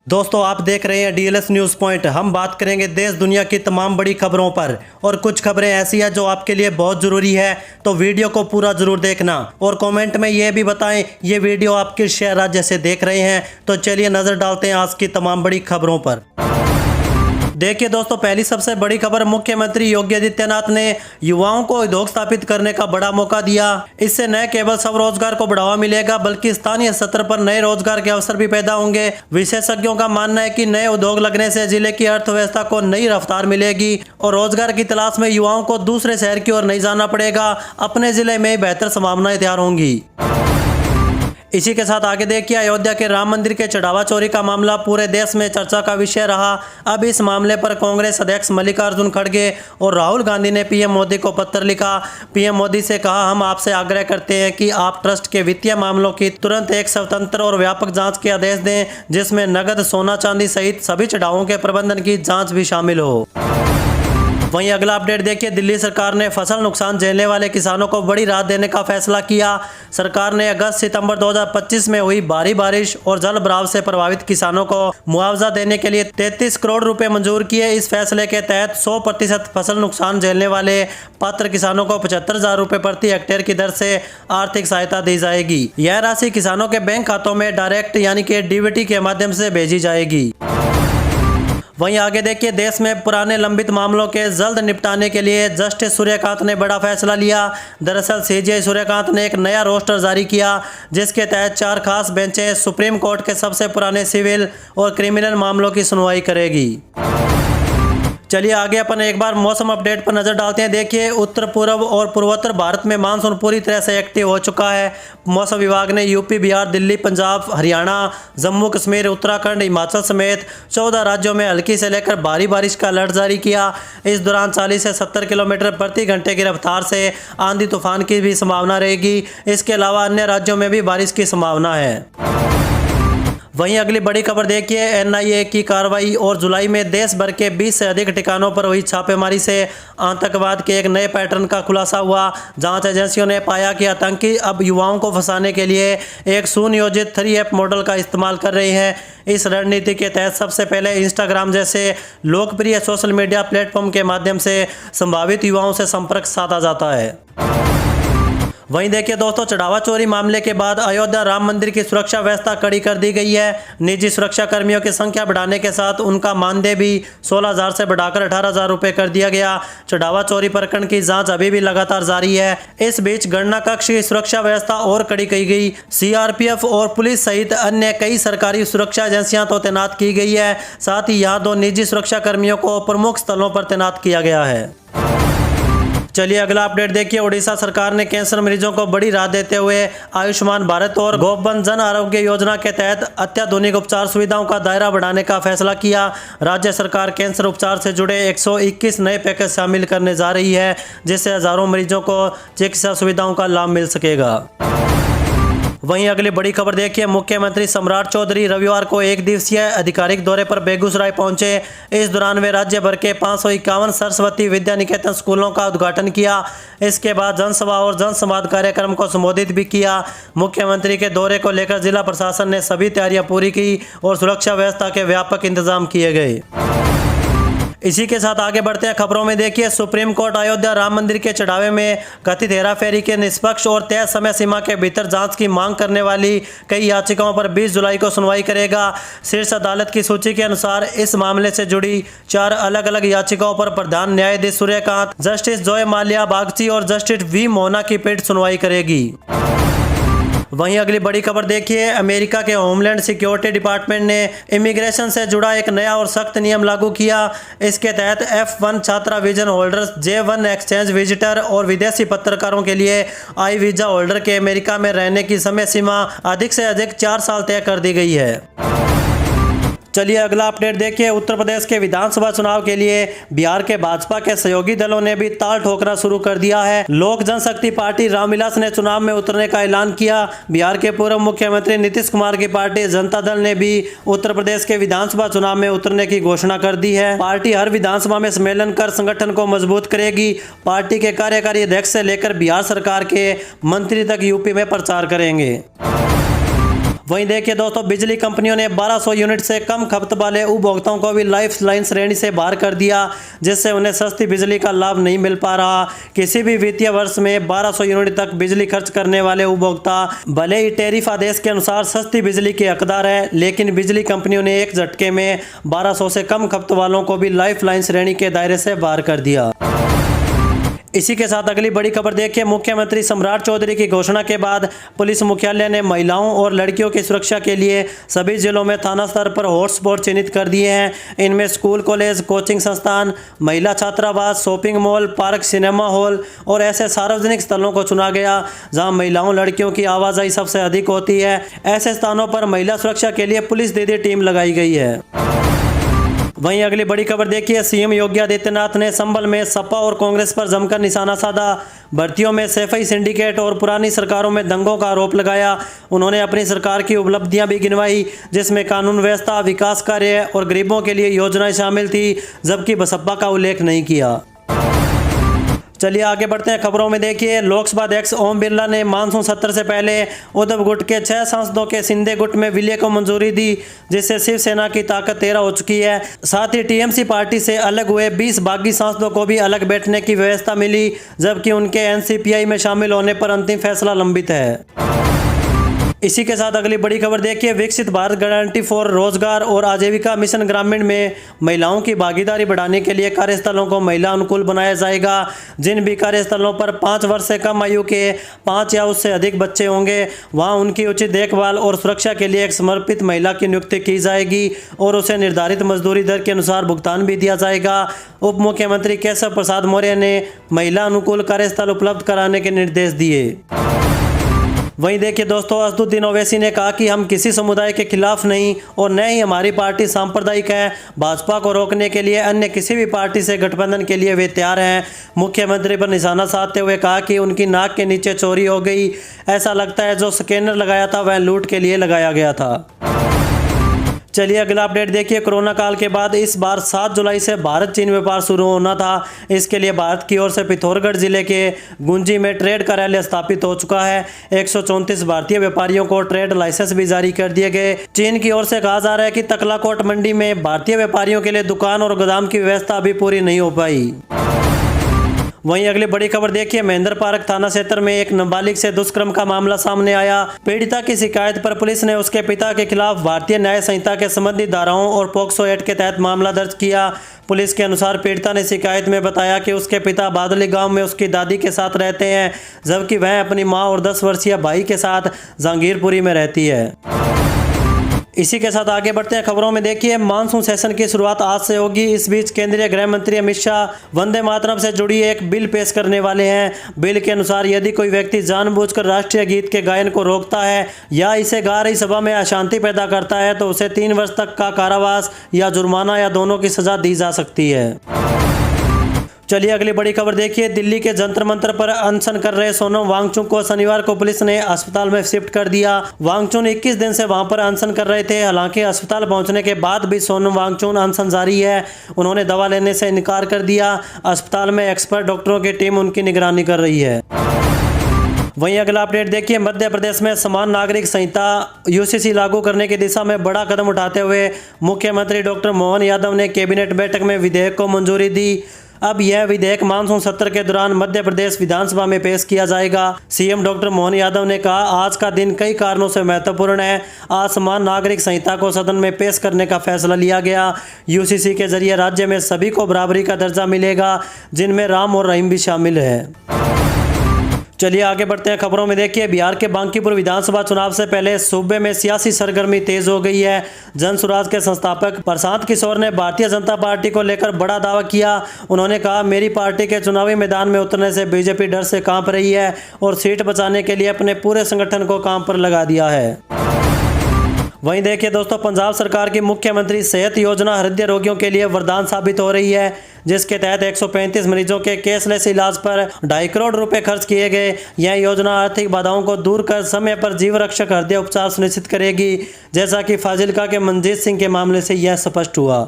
दोस्तों आप देख रहे हैं डीएलएस न्यूज़ पॉइंट। हम बात करेंगे देश दुनिया की तमाम बड़ी खबरों पर और कुछ खबरें ऐसी हैं जो आपके लिए बहुत ज़रूरी है, तो वीडियो को पूरा ज़रूर देखना और कमेंट में ये भी बताएं ये वीडियो आप किस शहर राज्य से देख रहे हैं। तो चलिए नज़र डालते हैं आज की तमाम बड़ी खबरों पर। देखिए दोस्तों, पहली सबसे बड़ी खबर, मुख्यमंत्री योगी आदित्यनाथ ने युवाओं को उद्योग स्थापित करने का बड़ा मौका दिया। इससे न केवल स्वरोजगार को बढ़ावा मिलेगा बल्कि स्थानीय स्तर पर नए रोजगार के अवसर भी पैदा होंगे। विशेषज्ञों का मानना है कि नए उद्योग लगने से जिले की अर्थव्यवस्था को नई रफ्तार मिलेगी और रोजगार की तलाश में युवाओं को दूसरे शहर की ओर नहीं जाना पड़ेगा। अपने जिले में बेहतर संभावनाएं तैयार होंगी। इसी के साथ आगे देखिए, अयोध्या के राम मंदिर के चढ़ावा चोरी का मामला पूरे देश में चर्चा का विषय रहा। अब इस मामले पर कांग्रेस अध्यक्ष मल्लिकार्जुन खड़गे और राहुल गांधी ने पीएम मोदी को पत्र लिखा। पीएम मोदी से कहा, हम आपसे आग्रह करते हैं कि आप ट्रस्ट के वित्तीय मामलों की तुरंत एक स्वतंत्र और व्यापक जांच के आदेश दें, जिसमें नगद, सोना चांदी सहित सभी चढ़ावों के प्रबंधन की जाँच भी शामिल हो। वहीं अगला अपडेट देखिए, दिल्ली सरकार ने फसल नुकसान झेलने वाले किसानों को बड़ी राहत देने का फैसला किया। सरकार ने अगस्त-सितंबर 2025 में हुई भारी बारिश और जल भराव से प्रभावित किसानों को मुआवजा देने के लिए 33 करोड़ रुपए मंजूर किए। इस फैसले के तहत 100% फसल नुकसान झेलने वाले पात्र किसानों को 75,000 रुपए प्रति हेक्टेयर की दर से आर्थिक सहायता दी जाएगी। यह राशि किसानों के बैंक खातों में डायरेक्ट यानी कि डीबीटी के माध्यम से भेजी जाएगी। वहीं आगे देखिए, देश में पुराने लंबित मामलों के जल्द निपटाने के लिए जस्टिस सूर्यकांत ने बड़ा फैसला लिया। दरअसल सीजेआई सूर्यकांत ने एक नया रोस्टर जारी किया, जिसके तहत 4 खास बेंचें सुप्रीम कोर्ट के सबसे पुराने सिविल और क्रिमिनल मामलों की सुनवाई करेगी। चलिए आगे अपन एक बार मौसम अपडेट पर नजर डालते हैं। देखिए, उत्तर पूर्व और पूर्वोत्तर भारत में मानसून पूरी तरह से एक्टिव हो चुका है। मौसम विभाग ने यूपी, बिहार, दिल्ली, पंजाब, हरियाणा, जम्मू कश्मीर, उत्तराखंड, हिमाचल समेत 14 राज्यों में हल्की से लेकर भारी बारिश का अलर्ट जारी किया। इस दौरान 40 से 70 किलोमीटर प्रति घंटे की रफ्तार से आंधी तूफान की भी संभावना रहेगी। इसके अलावा अन्य राज्यों में भी बारिश की संभावना है। वहीं अगली बड़ी खबर देखिए, एनआईए की कार्रवाई और जुलाई में देश भर के 20 से अधिक ठिकानों पर हुई छापेमारी से आतंकवाद के एक नए पैटर्न का खुलासा हुआ। जांच एजेंसियों ने पाया कि आतंकी अब युवाओं को फंसाने के लिए एक सुनियोजित 3F मॉडल का इस्तेमाल कर रहे हैं। इस रणनीति के तहत सबसे पहले इंस्टाग्राम जैसे लोकप्रिय सोशल मीडिया प्लेटफॉर्म के माध्यम से संभावित युवाओं से संपर्क साधा जाता है। वहीं देखिए दोस्तों, चढ़ावा चोरी मामले के बाद अयोध्या राम मंदिर की सुरक्षा व्यवस्था कड़ी कर दी गई है। निजी सुरक्षा कर्मियों की संख्या बढ़ाने के साथ उनका मानदेय भी 16,000 से बढ़ाकर 18,000 रुपये कर दिया गया। चढ़ावा चोरी प्रकरण की जांच अभी भी लगातार जारी है। इस बीच गणना कक्ष की सुरक्षा व्यवस्था और कड़ी की गई। सीआरपीएफ और पुलिस सहित अन्य कई सरकारी सुरक्षा एजेंसियां तो तैनात की गई है। साथ ही यहाँ 2 निजी सुरक्षा कर्मियों को प्रमुख स्थलों पर तैनात किया गया है। चलिए अगला अपडेट देखिए, उड़ीसा सरकार ने कैंसर मरीजों को बड़ी राहत देते हुए आयुष्मान भारत और गोपबंधन जन आरोग्य योजना के तहत अत्याधुनिक उपचार सुविधाओं का दायरा बढ़ाने का फैसला किया। राज्य सरकार कैंसर उपचार से जुड़े 121 नए पैकेज शामिल करने जा रही है, जिससे हजारों मरीजों को चिकित्सा सुविधाओं का लाभ मिल सकेगा। वहीं अगली बड़ी खबर देखिए, मुख्यमंत्री सम्राट चौधरी रविवार को एक दिवसीय आधिकारिक दौरे पर बेगूसराय पहुंचे। इस दौरान वे राज्य भर के 551 सरस्वती विद्या निकेतन स्कूलों का उद्घाटन किया। इसके बाद जनसभा और जनसंवाद कार्यक्रम को संबोधित भी किया। मुख्यमंत्री के दौरे को लेकर जिला प्रशासन ने सभी तैयारियां पूरी की और सुरक्षा व्यवस्था के व्यापक इंतजाम किए गए। इसी के साथ आगे बढ़ते हैं खबरों में। देखिए, सुप्रीम कोर्ट अयोध्या राम मंदिर के चढ़ावे में कथित हेराफेरी के निष्पक्ष और तय समय सीमा के भीतर जांच की मांग करने वाली कई याचिकाओं पर 20 जुलाई को सुनवाई करेगा। शीर्ष अदालत की सूची के अनुसार इस मामले से जुड़ी 4 अलग अलग याचिकाओं पर प्रधान न्यायाधीश सूर्यकांत, जस्टिस जॉय माल्या बागची और जस्टिस वी मोहना की पीठ सुनवाई करेगी। वहीं अगली बड़ी खबर देखिए, अमेरिका के होमलैंड सिक्योरिटी डिपार्टमेंट ने इमिग्रेशन से जुड़ा एक नया और सख्त नियम लागू किया। इसके तहत F1 छात्रा visa holders, J1 exchange visitor और विदेशी पत्रकारों के लिए आई वीजा होल्डर के अमेरिका में रहने की समय सीमा अधिक से अधिक 4 साल तय कर दी गई है। चलिए अगला अपडेट देखिए, उत्तर प्रदेश के विधानसभा चुनाव के लिए बिहार के भाजपा के सहयोगी दलों ने भी ताल ठोकना शुरू कर दिया है। लोक जनशक्ति पार्टी रामविलास ने चुनाव में उतरने का ऐलान किया। बिहार के पूर्व मुख्यमंत्री नीतीश कुमार की पार्टी जनता दल ने भी उत्तर प्रदेश के विधानसभा चुनाव में उतरने की घोषणा कर दी है। पार्टी हर विधानसभा में सम्मेलन कर संगठन को मजबूत करेगी। पार्टी के कार्यकारी अध्यक्ष से लेकर बिहार सरकार के मंत्री तक यूपी में प्रचार करेंगे। वहीं देखिए दोस्तों, बिजली कंपनियों ने 1200 यूनिट से कम खपत वाले उपभोक्ताओं को भी लाइफ लाइन श्रेणी से बाहर कर दिया, जिससे उन्हें सस्ती बिजली का लाभ नहीं मिल पा रहा। किसी भी वित्तीय वर्ष में 1200 यूनिट तक बिजली खर्च करने वाले उपभोक्ता भले ही टैरिफ आदेश के अनुसार सस्ती बिजली के हकदार है, लेकिन बिजली कंपनियों ने एक झटके में 1200 से कम खपत वालों को भी लाइफ लाइन श्रेणी के दायरे से बाहर कर दिया। इसी के साथ अगली बड़ी खबर देखिए, मुख्यमंत्री सम्राट चौधरी की घोषणा के बाद पुलिस मुख्यालय ने महिलाओं और लड़कियों की सुरक्षा के लिए सभी जिलों में थाना स्तर पर हॉटस्पॉट चिन्हित कर दिए हैं। इनमें स्कूल, कॉलेज, कोचिंग संस्थान, महिला छात्रावास, shopping mall, park, cinema hall और ऐसे सार्वजनिक स्थलों को चुना गया जहां महिलाओं लड़कियों की आवाजाही सबसे अधिक होती है। ऐसे स्थानों पर महिला सुरक्षा के लिए पुलिस दीदी टीम लगाई गई है। वहीं अगली बड़ी खबर देखिए, सीएम योगी आदित्यनाथ ने संभल में सपा और कांग्रेस पर जमकर निशाना साधा। भर्तियों में सैफई सिंडिकेट और पुरानी सरकारों में दंगों का आरोप लगाया। उन्होंने अपनी सरकार की उपलब्धियां भी गिनवाई, जिसमें कानून व्यवस्था, विकास कार्य और गरीबों के लिए योजनाएं शामिल थी, जबकि बसपा का उल्लेख नहीं किया। चलिए आगे बढ़ते हैं खबरों में देखिए, लोकसभा अध्यक्ष ओम बिरला ने मानसून सत्र से पहले उद्धव गुट के 6 सांसदों के शिंदे गुट में विलय को मंजूरी दी, जिससे शिवसेना की ताकत 13 हो चुकी है। साथ ही टीएमसी पार्टी से अलग हुए 20 बागी सांसदों को भी अलग बैठने की व्यवस्था मिली, जबकि उनके एनसीपीआई में शामिल होने पर अंतिम फैसला लंबित है। इसी के साथ अगली बड़ी खबर देखिए, विकसित भारत गारंटी फॉर रोजगार और आजीविका मिशन ग्रामीण में महिलाओं की भागीदारी बढ़ाने के लिए कार्यस्थलों को महिला अनुकूल बनाया जाएगा। जिन भी कार्यस्थलों पर 5 वर्ष से कम आयु के 5 या उससे अधिक बच्चे होंगे, वहां उनकी उचित देखभाल और सुरक्षा के लिए एक समर्पित महिला की नियुक्ति की जाएगी और उसे निर्धारित मजदूरी दर के अनुसार भुगतान भी दिया जाएगा। उप मुख्यमंत्री केशव प्रसाद मौर्य ने महिला अनुकूल कार्यस्थल उपलब्ध कराने के निर्देश दिए। वहीं देखिए दोस्तों, असदुद्दीन ओवैसी ने कहा कि हम किसी समुदाय के खिलाफ नहीं और न ही हमारी पार्टी सांप्रदायिक है। भाजपा को रोकने के लिए अन्य किसी भी पार्टी से गठबंधन के लिए वे तैयार हैं। मुख्यमंत्री पर निशाना साधते हुए कहा कि उनकी नाक के नीचे चोरी हो गई। ऐसा लगता है जो स्कैनर लगाया था वह लूट के लिए लगाया गया था। चलिए अगला अपडेट देखिए, कोरोना काल के बाद इस बार 7 जुलाई से भारत चीन व्यापार शुरू होना था। इसके लिए भारत की ओर से पिथौरागढ़ जिले के गुंजी में ट्रेड कार्यालय स्थापित हो चुका है। 134 भारतीय व्यापारियों को ट्रेड लाइसेंस भी जारी कर दिए गए। चीन की ओर से कहा जा रहा है कि तकलाकोट मंडी में भारतीय व्यापारियों के लिए दुकान और गोदाम की व्यवस्था अभी पूरी नहीं हो पाई। वहीं अगली बड़ी खबर देखिए, महेंद्र पार्क थाना क्षेत्र में एक नाबालिग से दुष्कर्म का मामला सामने आया। पीड़िता की शिकायत पर पुलिस ने उसके पिता के खिलाफ भारतीय न्याय संहिता के संबंधित धाराओं और पॉक्सो एक्ट के तहत मामला दर्ज किया। पुलिस के अनुसार पीड़िता ने शिकायत में बताया कि उसके पिता बादली गांव में उसकी दादी के साथ रहते हैं, जबकि वह अपनी मां और 10 वर्षीय भाई के साथ जहांगीरपुरी में रहती है। इसी के साथ आगे बढ़ते हैं खबरों में देखिए, मानसून सेशन की शुरुआत आज से होगी। इस बीच केंद्रीय गृह मंत्री अमित शाह वंदे मातरम से जुड़ी एक बिल पेश करने वाले हैं। बिल के अनुसार यदि कोई व्यक्ति जानबूझकर राष्ट्रीय गीत के गायन को रोकता है या इसे गा रही सभा में अशांति पैदा करता है तो उसे 3 वर्ष तक का कारावास या जुर्माना या दोनों की सजा दी जा सकती है। चलिए अगली बड़ी खबर देखिए, दिल्ली के जंतर मंतर पर अनशन कर रहे सोनम वांगचुक को शनिवार को पुलिस ने अस्पताल में शिफ्ट कर दिया। वांगचुक 21 दिन से वहां पर अनशन कर रहे थे। हालांकि अस्पताल पहुंचने के बाद भी सोनम वांगचुक अनशन जारी है। उन्होंने दवा लेने से इनकार कर दिया। अस्पताल में एक्सपर्ट डॉक्टरों की टीम उनकी निगरानी कर रही है। वहीं अगला अपडेट देखिए, मध्य प्रदेश में समान नागरिक संहिता यूसीसी लागू करने की दिशा में बड़ा कदम उठाते हुए मुख्यमंत्री डॉक्टर मोहन यादव ने कैबिनेट बैठक में विधेयक को मंजूरी दी। अब यह विधेयक मानसून सत्र के दौरान मध्य प्रदेश विधानसभा में पेश किया जाएगा। सीएम डॉक्टर मोहन यादव ने कहा, आज का दिन कई कारणों से महत्वपूर्ण है। आज समान नागरिक संहिता को सदन में पेश करने का फैसला लिया गया। यूसीसी के जरिए राज्य में सभी को बराबरी का दर्जा मिलेगा, जिनमें राम और रहीम भी शामिल है। चलिए आगे बढ़ते हैं खबरों में देखिए, बिहार के बांकीपुर विधानसभा चुनाव से पहले सूबे में सियासी सरगर्मी तेज हो गई है। जन सुराज के संस्थापक प्रशांत किशोर ने भारतीय जनता पार्टी को लेकर बड़ा दावा किया। उन्होंने कहा, मेरी पार्टी के चुनावी मैदान में उतरने से बीजेपी डर से कांप रही है और सीट बचाने के लिए अपने पूरे संगठन को काम पर लगा दिया है। वहीं देखिए दोस्तों, पंजाब सरकार की मुख्यमंत्री सेहत योजना हृदय रोगियों के लिए वरदान साबित हो रही है, जिसके तहत 135 मरीजों के कैशलेस इलाज पर 2.5 करोड़ रुपए खर्च किए गए। यह योजना आर्थिक बाधाओं को दूर कर समय पर जीव रक्षक हृदय उपचार सुनिश्चित करेगी, जैसा कि फाजिल्का के मनजीत सिंह के मामले से यह स्पष्ट हुआ।